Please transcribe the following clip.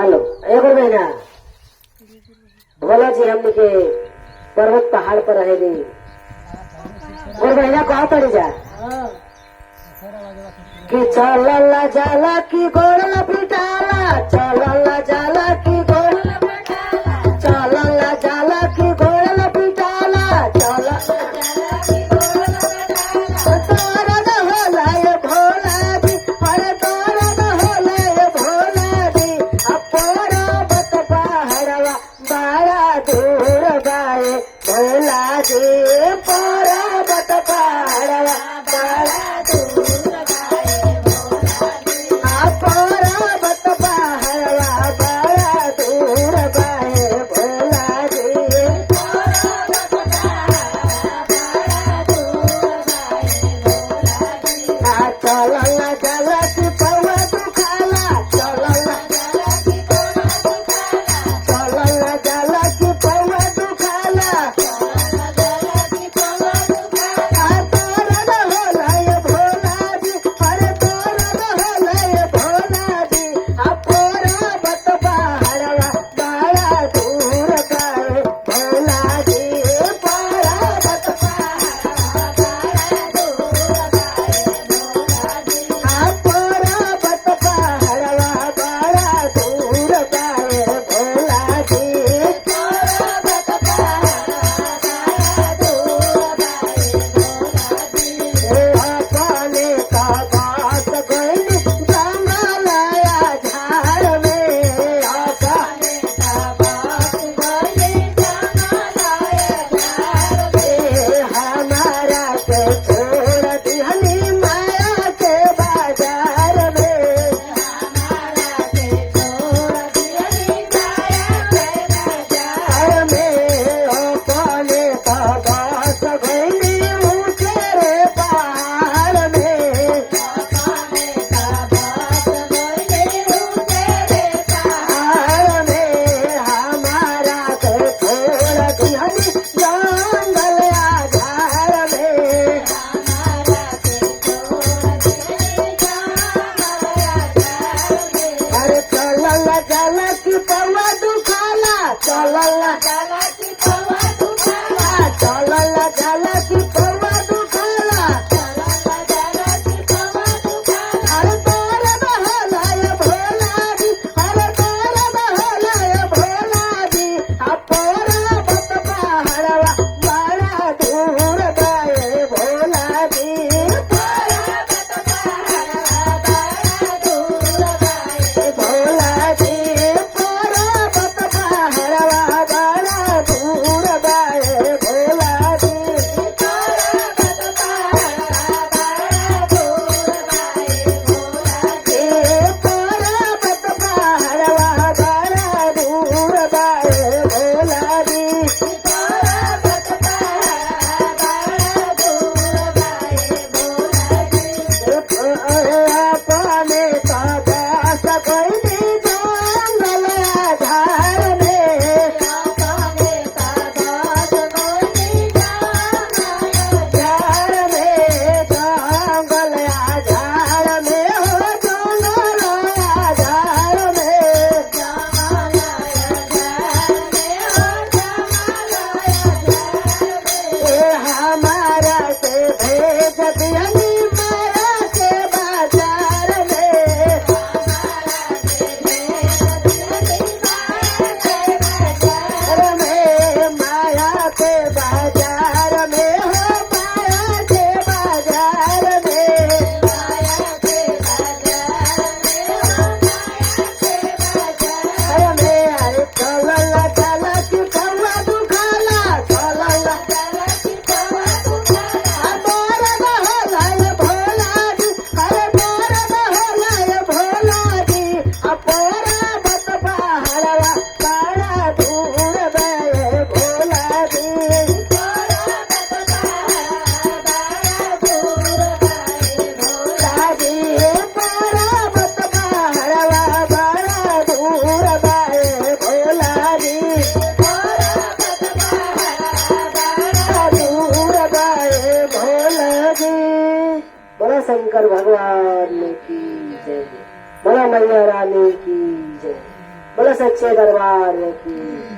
Hello एक और महीना भोला जी हमने के पर्वत पहाड़ पर रहेगी और महीना कहा पड़ी जा कि चलला जाला की गोड़ला पिटाला चलला जाला की गोड़ला पिटाला चलला जाला की गोड़ला पिटाला चलला जाला की गोड़ला पिटाला तोरा न होला ये भोला जी अरे तोरा न होला ये भोला जी अपोरा बत पहाड़वा बारा दूर गाए भोला जी पोरा बत पहाड़वा बारा दूर शंकर भगवान की जय, बोला मैया रानी की जय। बोला सच्चे दरबार की